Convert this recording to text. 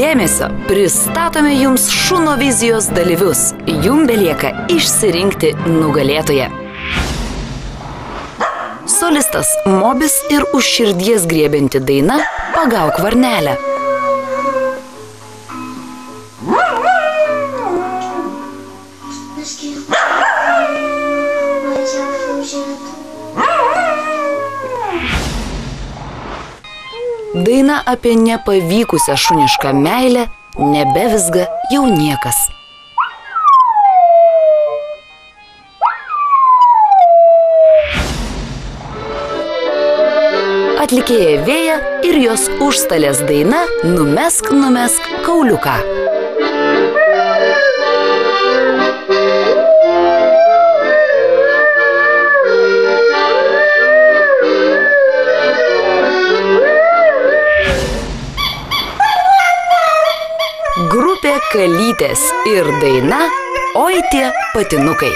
dėmesio, pristatome jums Šuno vizijos dalyvius. Jums belieka išsirinkti nugalėtoją. Solistas Mobis ir už širdies griebianti daina Pagauk varnelę. Daina apie nepavykusią šunišką meilę Nebevizga jau niekas. Atlikėja Vėja ir jos užstalės daina Numesk, numesk kauliuką. Grupė Kalytės ir daina Oi tie patinukai.